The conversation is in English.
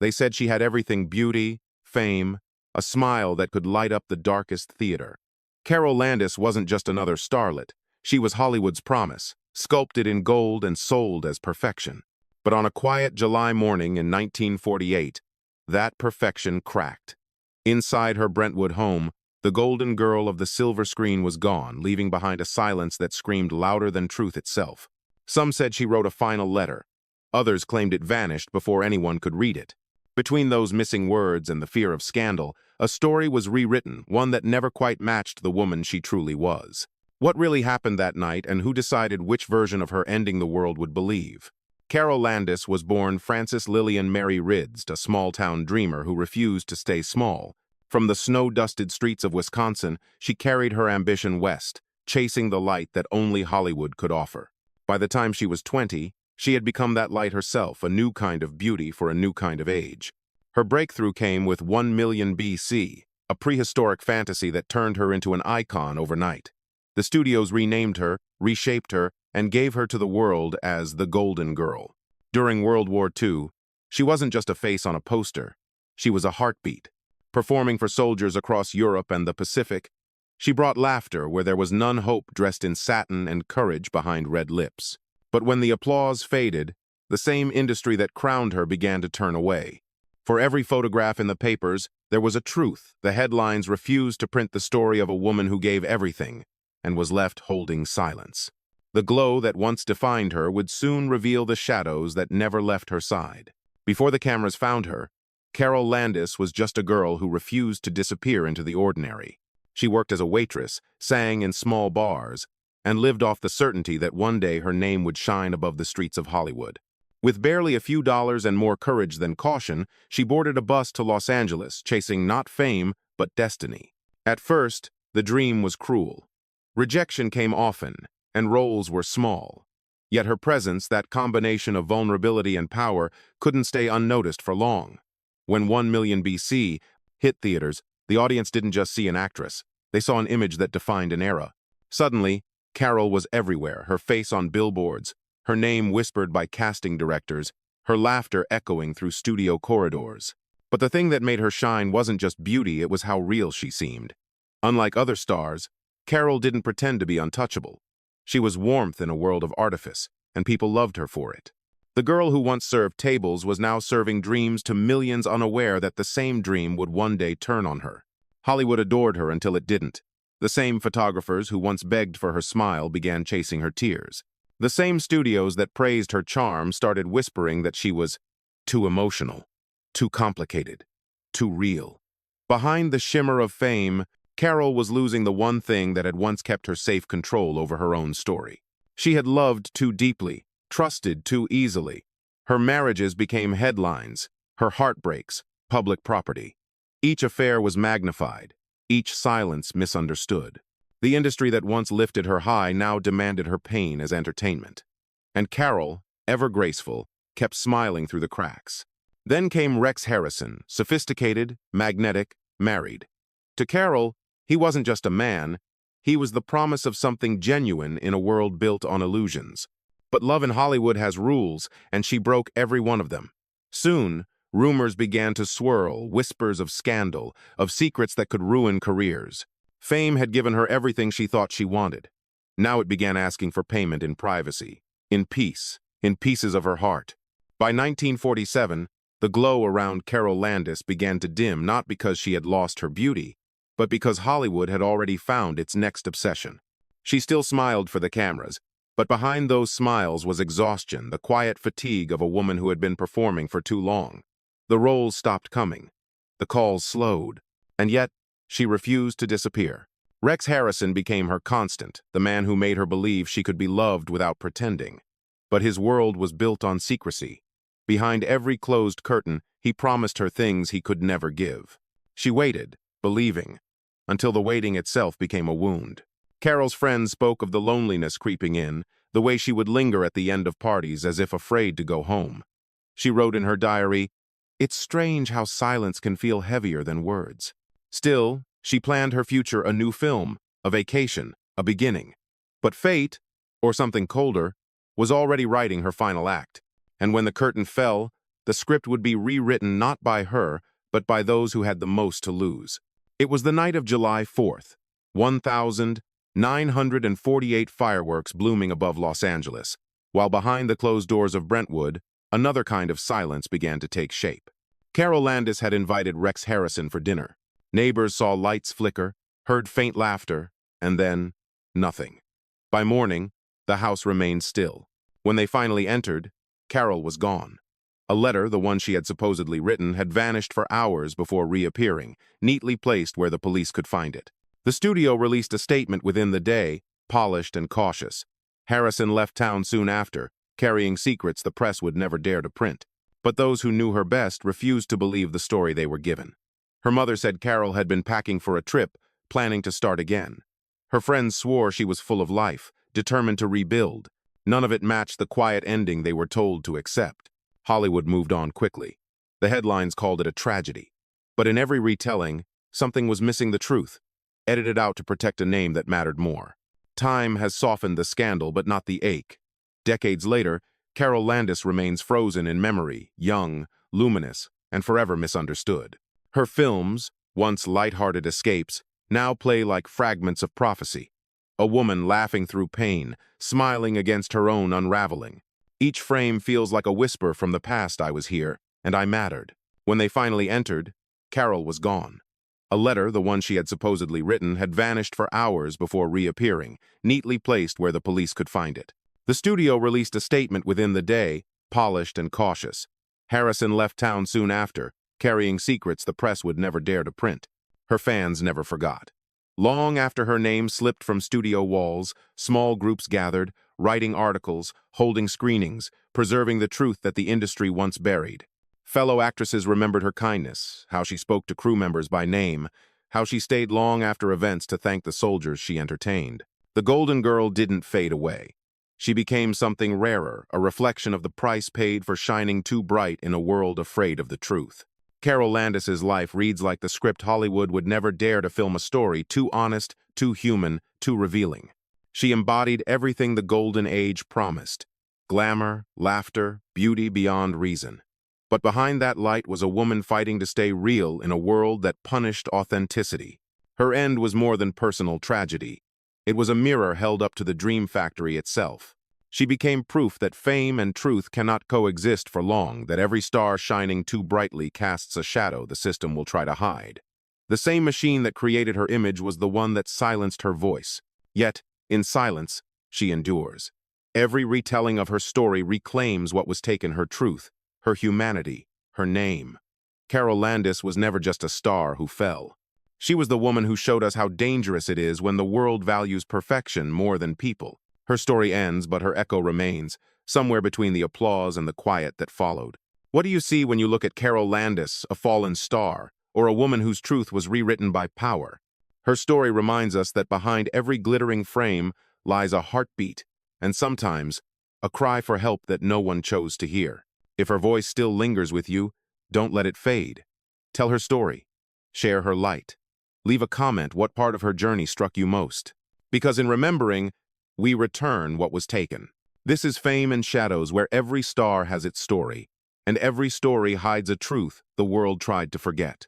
They said she had everything: beauty, fame, a smile that could light up the darkest theater. Carole Landis wasn't just another starlet. She was Hollywood's promise, sculpted in gold and sold as perfection. But on a quiet July morning in 1948, that perfection cracked. Inside her Brentwood home, the golden girl of the silver screen was gone, leaving behind a silence that screamed louder than truth itself. Some said she wrote a final letter. Others claimed it vanished before anyone could read it. Between those missing words and the fear of scandal, a story was rewritten, one that never quite matched the woman she truly was. What really happened that night, and who decided which version of her ending the world would believe? Carole Landis was born Frances Lillian Mary Ridst, a small-town dreamer who refused to stay small. From the snow-dusted streets of Wisconsin, she carried her ambition west, chasing the light that only Hollywood could offer. By the time she was 20, she had become that light herself, a new kind of beauty for a new kind of age. Her breakthrough came with 1,000,000 BC, a prehistoric fantasy that turned her into an icon overnight. The studios renamed her, reshaped her, and gave her to the world as the Golden Girl. During World War II, she wasn't just a face on a poster. She was a heartbeat. Performing for soldiers across Europe and the Pacific, she brought laughter where there was none, hope dressed in satin, and courage behind red lips. But when the applause faded, the same industry that crowned her began to turn away. For every photograph in the papers, there was a truth. The headlines refused to print the story of a woman who gave everything and was left holding silence. The glow that once defined her would soon reveal the shadows that never left her side. Before the cameras found her, Carole Landis was just a girl who refused to disappear into the ordinary. She worked as a waitress, sang in small bars, and lived off the certainty that one day her name would shine above the streets of Hollywood. With barely a few dollars and more courage than caution, she boarded a bus to Los Angeles, chasing not fame, but destiny. At first, the dream was cruel. Rejection came often, and roles were small. Yet her presence, that combination of vulnerability and power, couldn't stay unnoticed for long. When 1,000,000 BC hit theaters, the audience didn't just see an actress. They saw an image that defined an era. Suddenly, Carole was everywhere, her face on billboards, her name whispered by casting directors, her laughter echoing through studio corridors. But the thing that made her shine wasn't just beauty, it was how real she seemed. Unlike other stars, Carole didn't pretend to be untouchable. She was warmth in a world of artifice, and people loved her for it. The girl who once served tables was now serving dreams to millions, unaware that the same dream would one day turn on her. Hollywood adored her until it didn't. The same photographers who once begged for her smile began chasing her tears. The same studios that praised her charm started whispering that she was too emotional, too complicated, too real. Behind the shimmer of fame, Carole was losing the one thing that had once kept her safe control over her own story. She had loved too deeply, trusted too easily. Her marriages became headlines, her heartbreaks, public property. Each affair was magnified, each silence misunderstood. The industry that once lifted her high now demanded her pain as entertainment. And Carole, ever graceful, kept smiling through the cracks. Then came Rex Harrison, sophisticated, magnetic, married. To Carole, he wasn't just a man, he was the promise of something genuine in a world built on illusions. But love in Hollywood has rules, and she broke every one of them. Soon, rumors began to swirl, whispers of scandal, of secrets that could ruin careers. Fame had given her everything she thought she wanted. Now it began asking for payment in privacy, in peace, in pieces of her heart. By 1947, the glow around Carole Landis began to dim, not because she had lost her beauty, but because Hollywood had already found its next obsession. She still smiled for the cameras, but behind those smiles was exhaustion, the quiet fatigue of a woman who had been performing for too long. The roles stopped coming. The calls slowed. And yet, she refused to disappear. Rex Harrison became her constant, the man who made her believe she could be loved without pretending. But his world was built on secrecy. Behind every closed curtain, he promised her things he could never give. She waited, believing, until the waiting itself became a wound. Carole's friends spoke of the loneliness creeping in, the way she would linger at the end of parties as if afraid to go home. She wrote in her diary, "It's strange how silence can feel heavier than words." Still, she planned her future: a new film, a vacation, a beginning. But fate, or something colder, was already writing her final act. And when the curtain fell, The script would be rewritten not by her, but by those who had the most to lose. It was the night of July 4th, 1948 fireworks blooming above Los Angeles, while behind the closed doors of Brentwood, another kind of silence began to take shape. Carole Landis had invited Rex Harrison for dinner. Neighbors saw lights flicker, heard faint laughter, and then nothing. By morning, the house remained still. When they finally entered, Carole was gone. A letter, the one she had supposedly written, had vanished for hours before reappearing, neatly placed where the police could find it. The studio released a statement within the day, polished and cautious. Harrison left town soon after, carrying secrets the press would never dare to print. But those who knew her best refused to believe the story they were given. Her mother said Carole had been packing for a trip, planning to start again. Her friends swore she was full of life, determined to rebuild. None of it matched the quiet ending they were told to accept. Hollywood moved on quickly. The headlines called it a tragedy. But in every retelling, something was missing the truth, edited out to protect a name that mattered more. Time has softened the scandal, but not the ache. Decades later, Carole Landis remains frozen in memory, young, luminous, and forever misunderstood. Her films, once light-hearted escapes, now play like fragments of prophecy. A woman laughing through pain, smiling against her own unraveling. Each frame feels like a whisper from the past. I was here, and I mattered. When they finally entered, Carole was gone. A letter, the one she had supposedly written, had vanished for hours before reappearing, neatly placed where the police could find it. The studio released a statement within the day, polished and cautious. Harrison left town soon after, carrying secrets the press would never dare to print. Her fans never forgot. Long after her name slipped from studio walls, small groups gathered, writing articles, holding screenings, preserving the truth that the industry once buried. Fellow actresses remembered her kindness, how she spoke to crew members by name, how she stayed long after events to thank the soldiers she entertained. The Golden Girl didn't fade away. She became something rarer, a reflection of the price paid for shining too bright in a world afraid of the truth. Carole Landis's life reads like the script Hollywood would never dare to film, a story too honest, too human, too revealing. She embodied everything the Golden Age promised: glamour, laughter, beauty beyond reason. But behind that light was a woman fighting to stay real in a world that punished authenticity. Her end was more than personal tragedy. It was a mirror held up to the dream factory itself. She became proof that fame and truth cannot coexist for long, that every star shining too brightly casts a shadow the system will try to hide. The same machine that created her image was the one that silenced her voice. Yet, in silence, she endures. Every retelling of her story reclaims what was taken: her truth, her humanity, her name. Carole Landis was never just a star who fell. She was the woman who showed us how dangerous it is when the world values perfection more than people. Her story ends, but her echo remains, somewhere between the applause and the quiet that followed. What do you see when you look at Carole Landis, a fallen star, or a woman whose truth was rewritten by power? Her story reminds us that behind every glittering frame lies a heartbeat, and sometimes a cry for help that no one chose to hear. If her voice still lingers with you, don't let it fade. Tell her story. Share her light. Leave a comment what part of her journey struck you most. Because in remembering, we return what was taken. This is Fame and Shadows, where every star has its story, and every story hides a truth the world tried to forget.